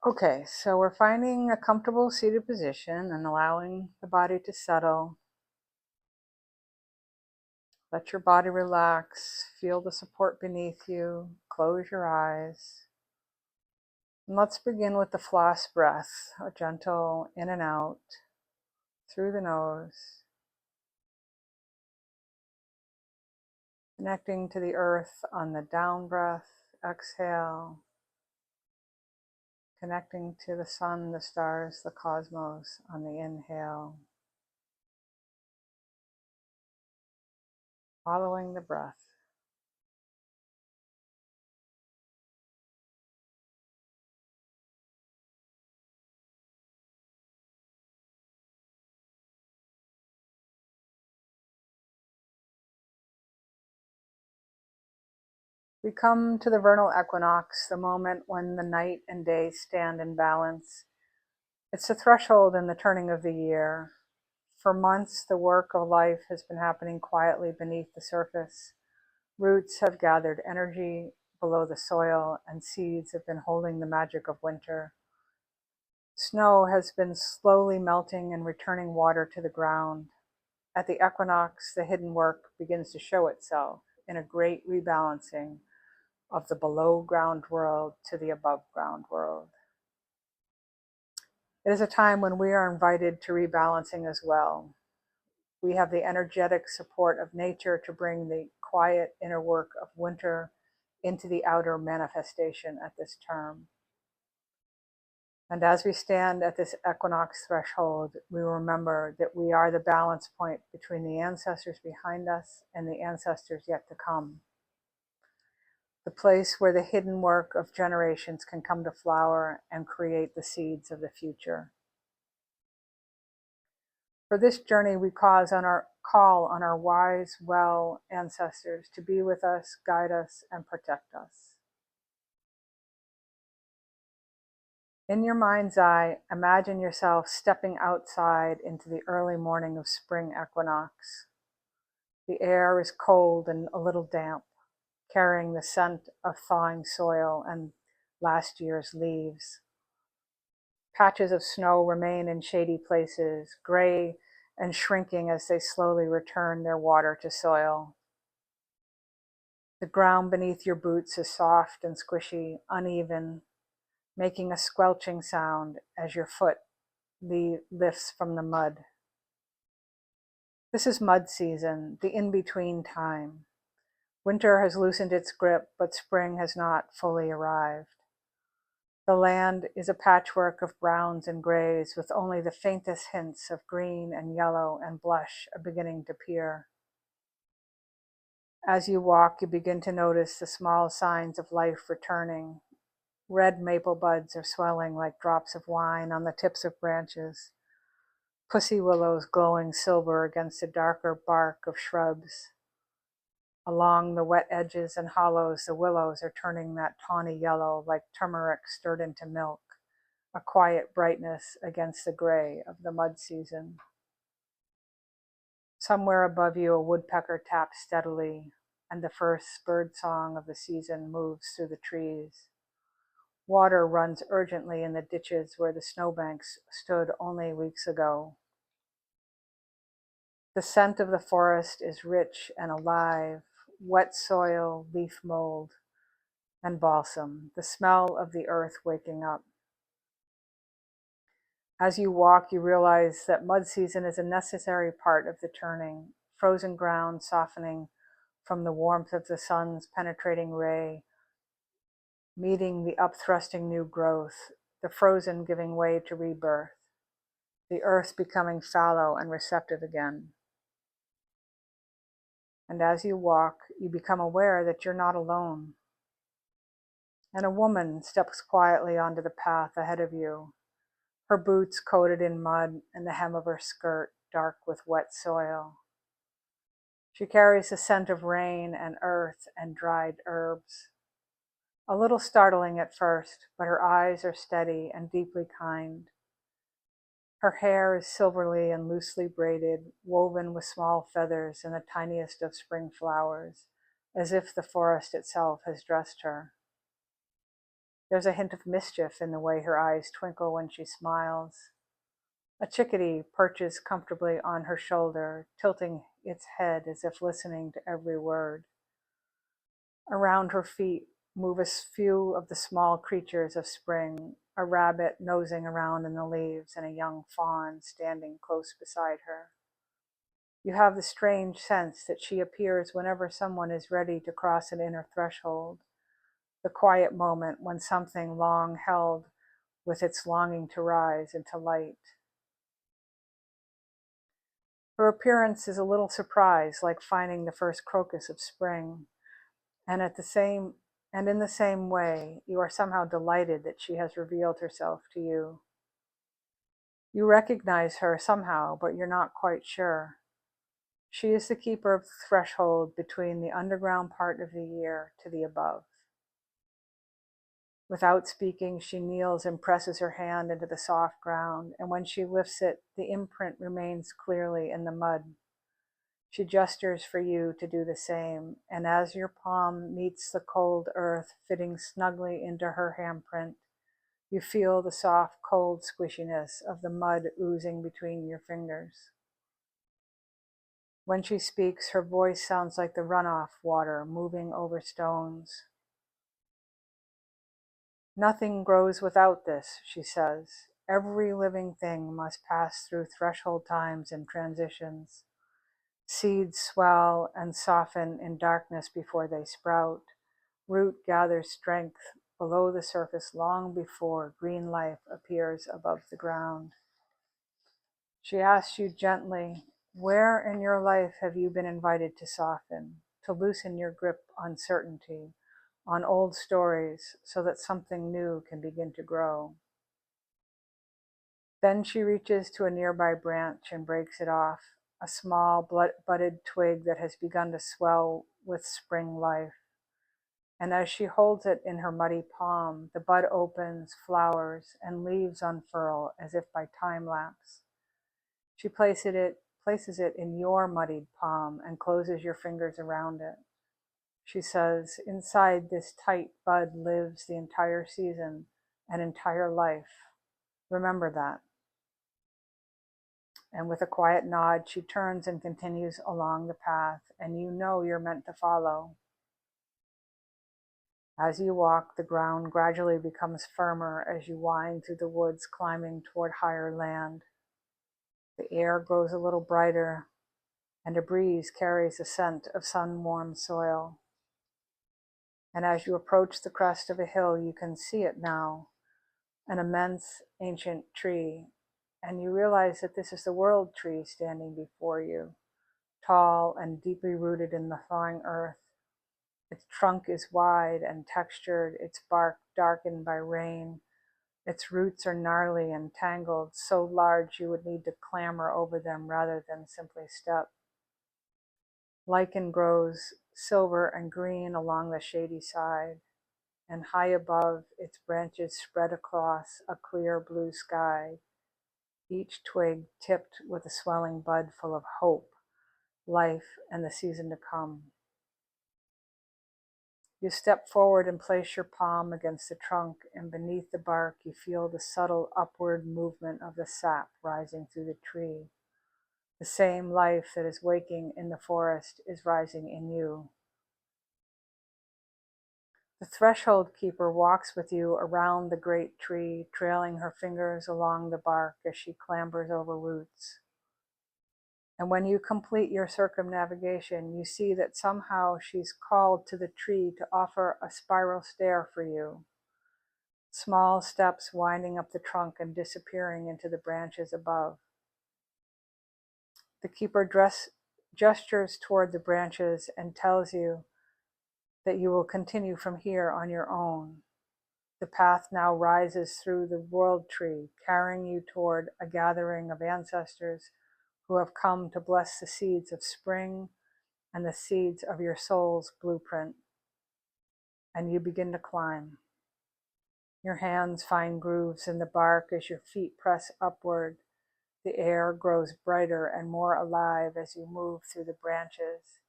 Okay, so we're finding a comfortable seated position and allowing the body to settle. Let your body relax. Feel the support beneath you. Close your eyes. And let's begin with the floss breath, a gentle in and out through the nose, connecting to the earth on the down breath. Exhale, connecting to the sun, the stars, the cosmos on the inhale, following the breath. We come to the vernal equinox, the moment when the night and day stand in balance. It's the threshold in the turning of the year. For months, the work of life has been happening quietly beneath the surface. Roots have gathered energy below the soil, and seeds have been holding the magic of winter. Snow has been slowly melting and returning water to the ground. At the equinox, the hidden work begins to show itself in a great rebalancing of the below ground world to the above ground world. It is a time when we are invited to rebalancing as well. We have the energetic support of nature to bring the quiet inner work of winter into the outer manifestation at this term. And as we stand at this equinox threshold, we remember that we are the balance point between the ancestors behind us and the ancestors yet to come. The place where the hidden work of generations can come to flower and create the seeds of the future. For this journey, we call on our wise, well ancestors to be with us, guide us, and protect us. In your mind's eye, imagine yourself stepping outside into the early morning of spring equinox. The air is cold and a little damp, carrying the scent of thawing soil and last year's leaves. Patches of snow remain in shady places, gray and shrinking as they slowly return their water to soil. The ground beneath your boots is soft and squishy, uneven, making a squelching sound as your foot lifts from the mud. This is mud season, the in-between time. Winter has loosened its grip, but spring has not fully arrived. The land is a patchwork of browns and grays, with only the faintest hints of green and yellow and blush are beginning to appear. As you walk, you begin to notice the small signs of life returning. Red maple buds are swelling like drops of wine on the tips of branches. Pussy willows glowing silver against the darker bark of shrubs. Along the wet edges and hollows, the willows are turning that tawny yellow like turmeric stirred into milk, a quiet brightness against the gray of the mud season. Somewhere above you, a woodpecker taps steadily, and the first bird song of the season moves through the trees. Water runs urgently in the ditches where the snowbanks stood only weeks ago. The scent of the forest is rich and alive, wet soil, leaf mold, and balsam, the smell of the earth waking up. As you walk, you realize that mud season is a necessary part of the turning, frozen ground softening from the warmth of the sun's penetrating ray, meeting the upthrusting new growth, the frozen giving way to rebirth, the earth becoming fallow and receptive again. And as you walk, you become aware that you're not alone. And a woman steps quietly onto the path ahead of you, her boots coated in mud and the hem of her skirt dark with wet soil. She carries the scent of rain and earth and dried herbs. A little startling at first, but her eyes are steady and deeply kind. Her hair is silvery and loosely braided, woven with small feathers and the tiniest of spring flowers, as if the forest itself has dressed her. There's a hint of mischief in the way her eyes twinkle when she smiles. A chickadee perches comfortably on her shoulder, tilting its head as if listening to every word. Around her feet move a few of the small creatures of spring, a rabbit nosing around in the leaves and a young fawn standing close beside her. You have the strange sense that she appears whenever someone is ready to cross an inner threshold, the quiet moment when something long held with its longing to rise into light. Her appearance is a little surprise, like finding the first crocus of spring, and in the same way, you are somehow delighted that she has revealed herself to you. You recognize her somehow, but you're not quite sure. She is the keeper of the threshold between the underground part of the year to the above. Without speaking, she kneels and presses her hand into the soft ground, and when she lifts it, the imprint remains clearly in the mud. She gestures for you to do the same, and as your palm meets the cold earth fitting snugly into her handprint, you feel the soft, cold squishiness of the mud oozing between your fingers. When she speaks, her voice sounds like the runoff water moving over stones. Nothing grows without this, she says. Every living thing must pass through threshold times and transitions. Seeds swell and soften in darkness before they sprout. Root gathers strength below the surface long before green life appears above the ground. She asks you gently, where in your life have you been invited to soften, to loosen your grip on certainty, on old stories, so that something new can begin to grow? Then she reaches to a nearby branch and breaks it off, a small budded twig that has begun to swell with spring life. And as she holds it in her muddy palm, the bud opens, flowers, and leaves unfurl as if by time lapse. She places it in your muddied palm and closes your fingers around it. She says, inside this tight bud lives the entire season, an entire life. Remember that. And with a quiet nod, she turns and continues along the path, and you know you're meant to follow. As you walk, the ground gradually becomes firmer as you wind through the woods, climbing toward higher land. The air grows a little brighter, and a breeze carries the scent of sun-warmed soil. And as you approach the crest of a hill, you can see it now, an immense ancient tree, and you realize that this is the world tree standing before you, tall and deeply rooted in the thawing earth. Its trunk is wide and textured, its bark darkened by rain. Its roots are gnarly and tangled, so large you would need to clamber over them rather than simply step. Lichen grows silver and green along the shady side, and high above, its branches spread across a clear blue sky, each twig tipped with a swelling bud full of hope, life, and the season to come. You step forward and place your palm against the trunk, and beneath the bark you feel the subtle upward movement of the sap rising through the tree. The same life that is waking in the forest is rising in you. The threshold keeper walks with you around the great tree, trailing her fingers along the bark as she clambers over roots. And when you complete your circumnavigation, you see that somehow she's called to the tree to offer a spiral stair for you. Small steps winding up the trunk and disappearing into the branches above. The keeper gestures toward the branches and tells you that you will continue from here on your own. The path now rises through the world tree, carrying you toward a gathering of ancestors who have come to bless the seeds of spring and the seeds of your soul's blueprint. And you begin to climb. Your hands find grooves in the bark as your feet press upward. The air grows brighter and more alive as you move through the branches.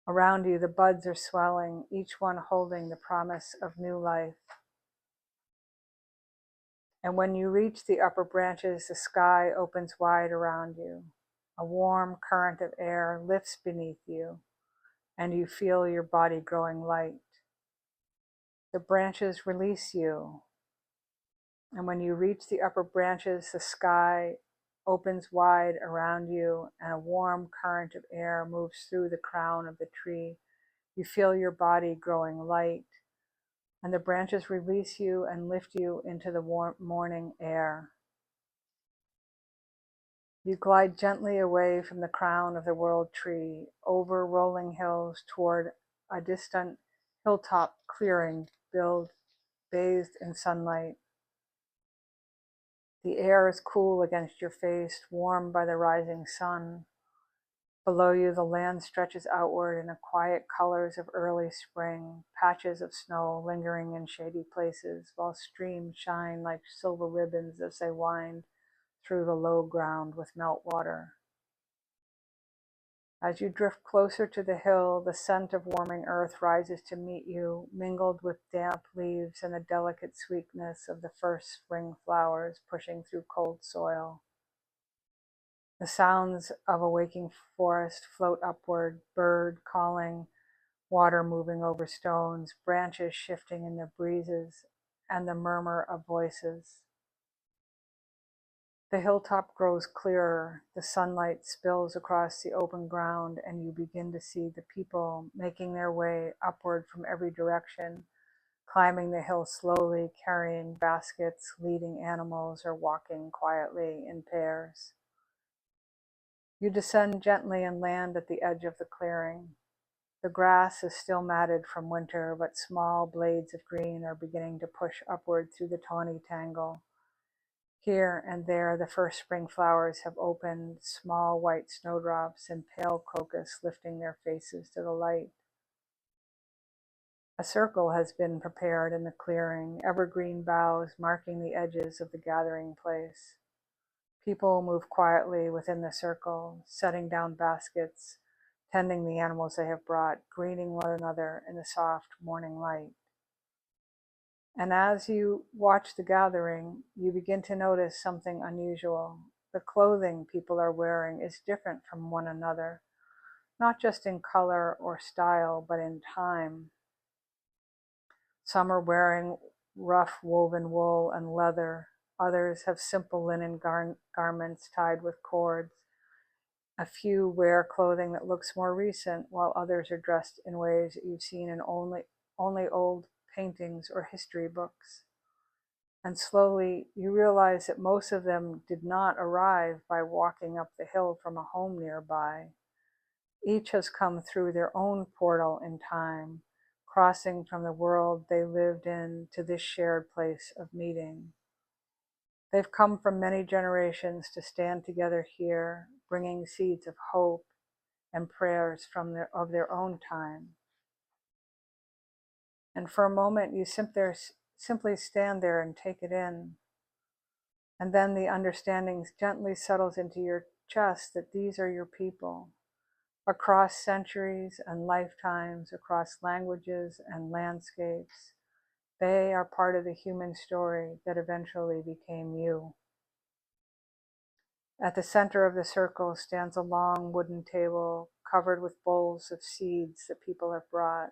Around you, the buds are swelling, each one holding the promise of new life. And when you reach the upper branches, the sky opens wide around you. A warm current of air lifts beneath you, and you feel your body growing light. The branches release you, and when you reach the upper branches, the sky opens wide around you, and a warm current of air moves through the crown of the tree. You feel your body growing light, and the branches release you and lift you into the warm morning air. You glide gently away from the crown of the world tree, over rolling hills toward a distant hilltop clearing bathed in sunlight. The air is cool against your face, warmed by the rising sun. Below you, the land stretches outward in the quiet colors of early spring, patches of snow lingering in shady places, while streams shine like silver ribbons as they wind through the low ground with meltwater. As you drift closer to the hill, the scent of warming earth rises to meet you, mingled with damp leaves and the delicate sweetness of the first spring flowers pushing through cold soil. The sounds of a waking forest float upward, bird calling, water moving over stones, branches shifting in the breezes, and the murmur of voices. The hilltop grows clearer, the sunlight spills across the open ground, and you begin to see the people making their way upward from every direction, climbing the hill slowly, carrying baskets, leading animals, or walking quietly in pairs. You descend gently and land at the edge of the clearing. The grass is still matted from winter, but small blades of green are beginning to push upward through the tawny tangle. Here and there, the first spring flowers have opened, small white snowdrops and pale crocus lifting their faces to the light. A circle has been prepared in the clearing, evergreen boughs marking the edges of the gathering place. People move quietly within the circle, setting down baskets, tending the animals they have brought, greeting one another in the soft morning light. And as you watch the gathering, you begin to notice something unusual. The clothing people are wearing is different from one another, not just in color or style, but in time. Some are wearing rough woven wool and leather. Others have simple linen garments tied with cords. A few wear clothing that looks more recent, while others are dressed in ways that you've seen in only old paintings or history books. And slowly you realize that most of them did not arrive by walking up the hill from a home nearby. Each has come through their own portal in time, crossing from the world they lived in to this shared place of meeting. They've come from many generations to stand together here, bringing seeds of hope and prayers of their own time. And for a moment, you simply stand there and take it in. And then the understanding gently settles into your chest that these are your people. Across centuries and lifetimes, across languages and landscapes, they are part of the human story that eventually became you. At the center of the circle stands a long wooden table covered with bowls of seeds that people have brought.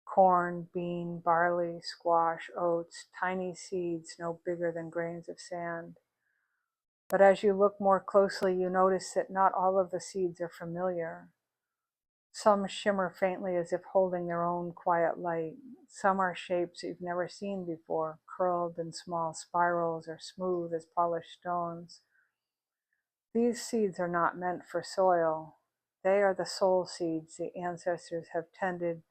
Corn, bean, barley, squash, oats, tiny seeds no bigger than grains of sand. But as you look more closely, you notice that not all of the seeds are familiar. Some shimmer faintly as if holding their own quiet light. Some are shapes you've never seen before, curled in small spirals or smooth as polished stones. These seeds are not meant for soil. They are the soul seeds the ancestors have tended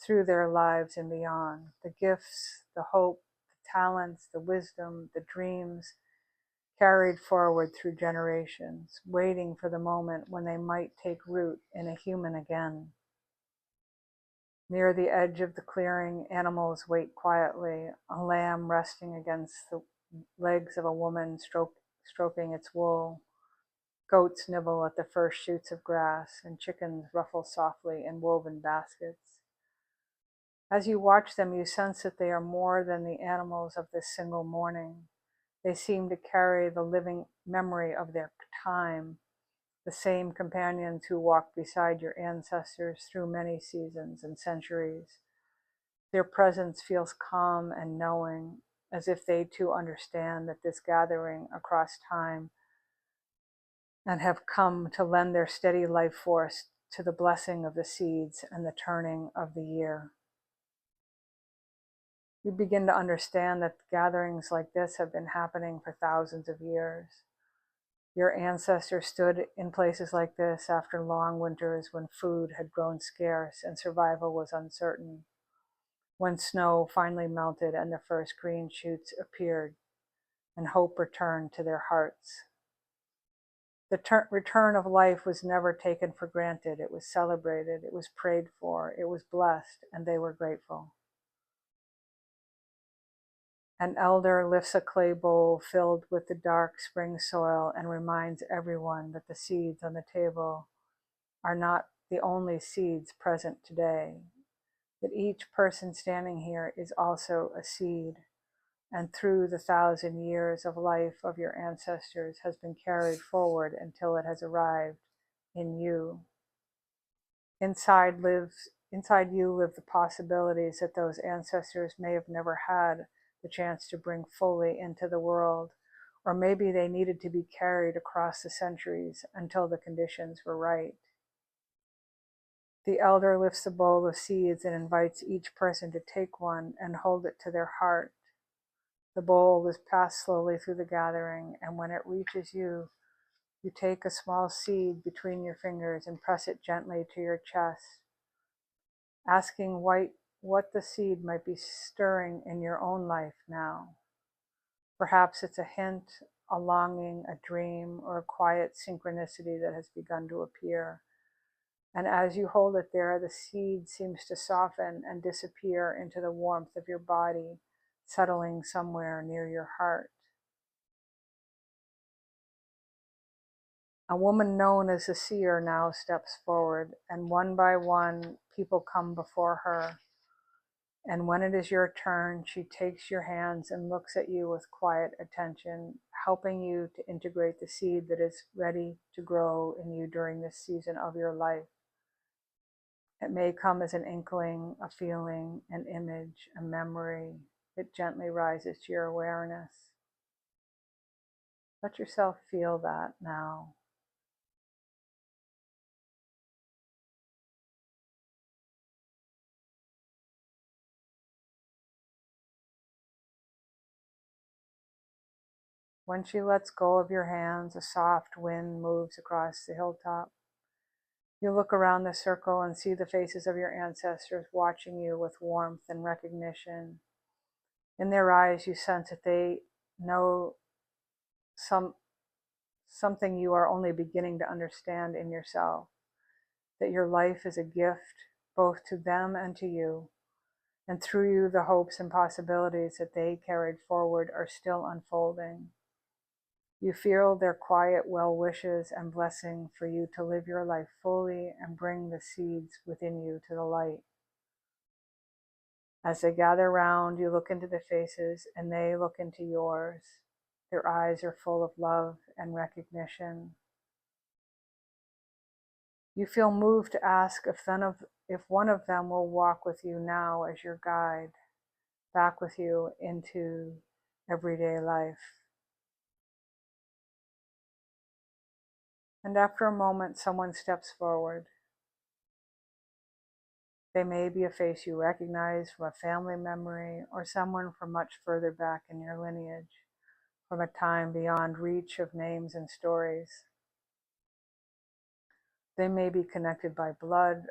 through their lives and beyond. The gifts, the hope, the talents, the wisdom, the dreams carried forward through generations, waiting for the moment when they might take root in a human again. Near the edge of the clearing, animals wait quietly, a lamb resting against the legs of a woman stroking its wool. Goats nibble at the first shoots of grass, and chickens ruffle softly in woven baskets. As you watch them, you sense that they are more than the animals of this single morning. They seem to carry the living memory of their time, the same companions who walked beside your ancestors through many seasons and centuries. Their presence feels calm and knowing, as if they too understand that this gathering across time and have come to lend their steady life force to the blessing of the seeds and the turning of the year. You begin to understand that gatherings like this have been happening for thousands of years. Your ancestors stood in places like this after long winters when food had grown scarce and survival was uncertain, when snow finally melted and the first green shoots appeared and hope returned to their hearts. The return of life was never taken for granted. It was celebrated, it was prayed for, it was blessed, and they were grateful. An elder lifts a clay bowl filled with the dark spring soil and reminds everyone that the seeds on the table are not the only seeds present today, that each person standing here is also a seed, and through the 1,000 years of life of your ancestors has been carried forward until it has arrived in you. Inside you live the possibilities that those ancestors may have never had the chance to bring fully into the world, or maybe they needed to be carried across the centuries until the conditions were right. The elder lifts a bowl of seeds and invites each person to take one and hold it to their heart. The bowl is passed slowly through the gathering, and when it reaches you, you take a small seed between your fingers and press it gently to your chest, asking what the seed might be stirring in your own life now. Perhaps it's a hint, a longing, a dream, or a quiet synchronicity that has begun to appear. And as you hold it there, the seed seems to soften and disappear into the warmth of your body, settling somewhere near your heart. A woman known as the seer now steps forward, and one by one, people come before her. And when it is your turn, she takes your hands and looks at you with quiet attention, helping you to integrate the seed that is ready to grow in you during this season of your life. It may come as an inkling, a feeling, an image, a memory. It gently rises to your awareness. Let yourself feel that now. When she lets go of your hands, a soft wind moves across the hilltop. You look around the circle and see the faces of your ancestors watching you with warmth and recognition. In their eyes, you sense that they know something you are only beginning to understand in yourself, that your life is a gift both to them and to you, and through you the hopes and possibilities that they carried forward are still unfolding. You feel their quiet well wishes and blessing for you to live your life fully and bring the seeds within you to the light. As they gather round, you look into their faces and they look into yours. Their eyes are full of love and recognition. You feel moved to ask if one of them will walk with you now as your guide, back with you into everyday life. And after a moment, someone steps forward. They may be a face you recognize from a family memory or someone from much further back in your lineage, from a time beyond reach of names and stories. They may be connected by blood,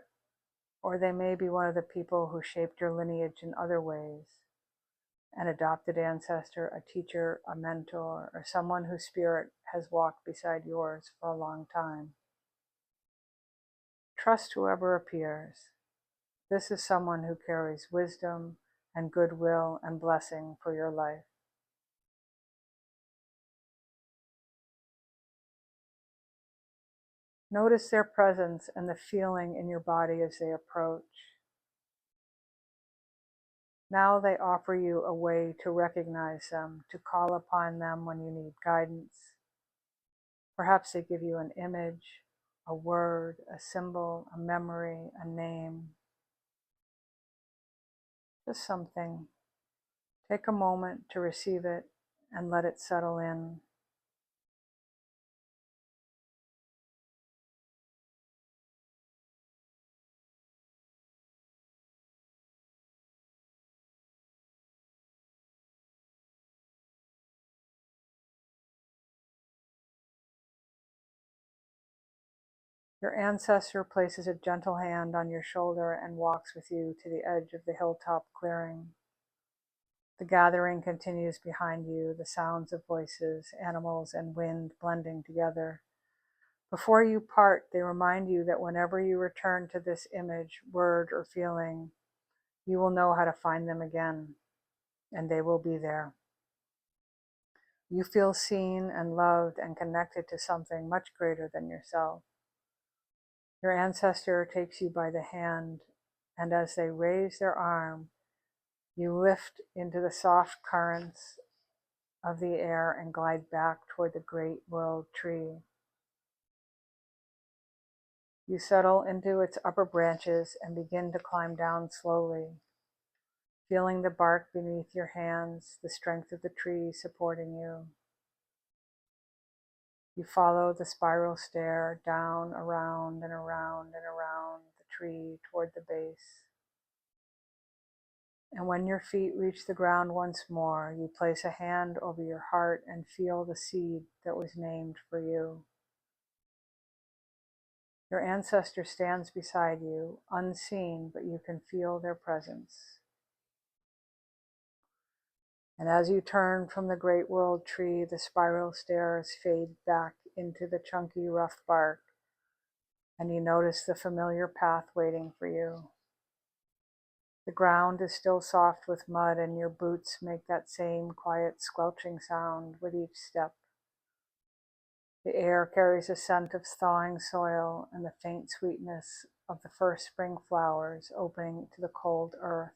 or they may be one of the people who shaped your lineage in other ways. An adopted ancestor, a teacher, a mentor, or someone whose spirit has walked beside yours for a long time. Trust whoever appears. This is someone who carries wisdom and goodwill and blessing for your life. Notice their presence and the feeling in your body as they approach. Now they offer you a way to recognize them, to call upon them when you need guidance. Perhaps they give you an image, a word, a symbol, a memory, a name, just something. Take a moment to receive it and let it settle in. Your ancestor places a gentle hand on your shoulder and walks with you to the edge of the hilltop clearing. The gathering continues behind you, the sounds of voices, animals, and wind blending together. Before you part, they remind you that whenever you return to this image, word, or feeling, you will know how to find them again, and they will be there. You feel seen and loved and connected to something much greater than yourself. Your ancestor takes you by the hand, and as they raise their arm, you lift into the soft currents of the air and glide back toward the great world tree. You settle into its upper branches and begin to climb down slowly, feeling the bark beneath your hands, the strength of the tree supporting you. You follow the spiral stair down, around, and around, and around the tree toward the base. And when your feet reach the ground once more, you place a hand over your heart and feel the seed that was named for you. Your ancestor stands beside you, unseen, but you can feel their presence. And as you turn from the great world tree, the spiral stairs fade back into the chunky, rough bark, and you notice the familiar path waiting for you. The ground is still soft with mud, and your boots make that same quiet squelching sound with each step. The air carries a scent of thawing soil and the faint sweetness of the first spring flowers opening to the cold earth.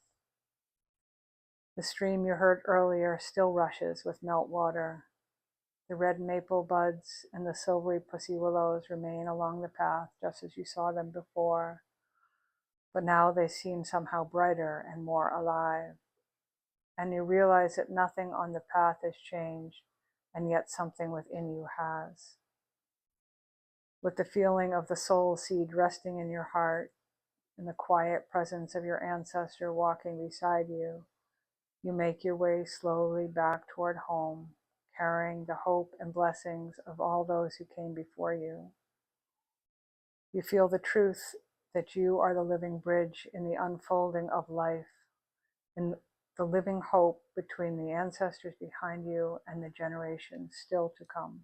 The stream you heard earlier still rushes with meltwater. The red maple buds and the silvery pussy willows remain along the path just as you saw them before, but now they seem somehow brighter and more alive. And you realize that nothing on the path has changed, and yet something within you has. With the feeling of the soul seed resting in your heart, and the quiet presence of your ancestor walking beside you, you make your way slowly back toward home, carrying the hope and blessings of all those who came before you. You feel the truth that you are the living bridge in the unfolding of life, in the living hope between the ancestors behind you and the generations still to come.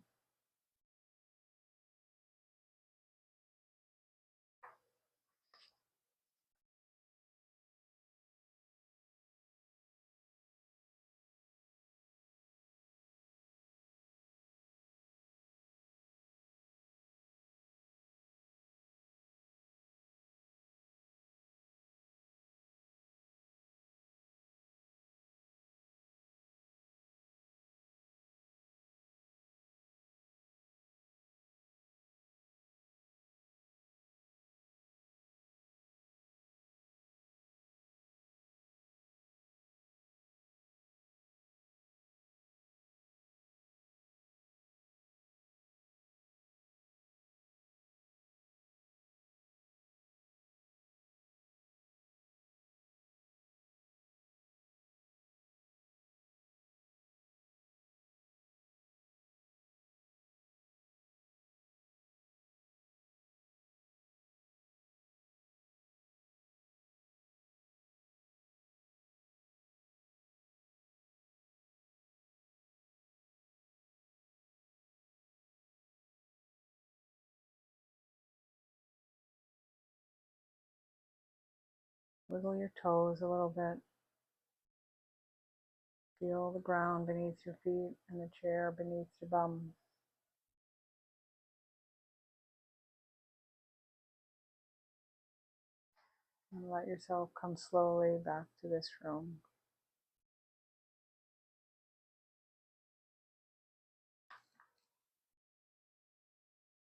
Wiggle your toes a little bit. Feel the ground beneath your feet and the chair beneath your bum. And let yourself come slowly back to this room.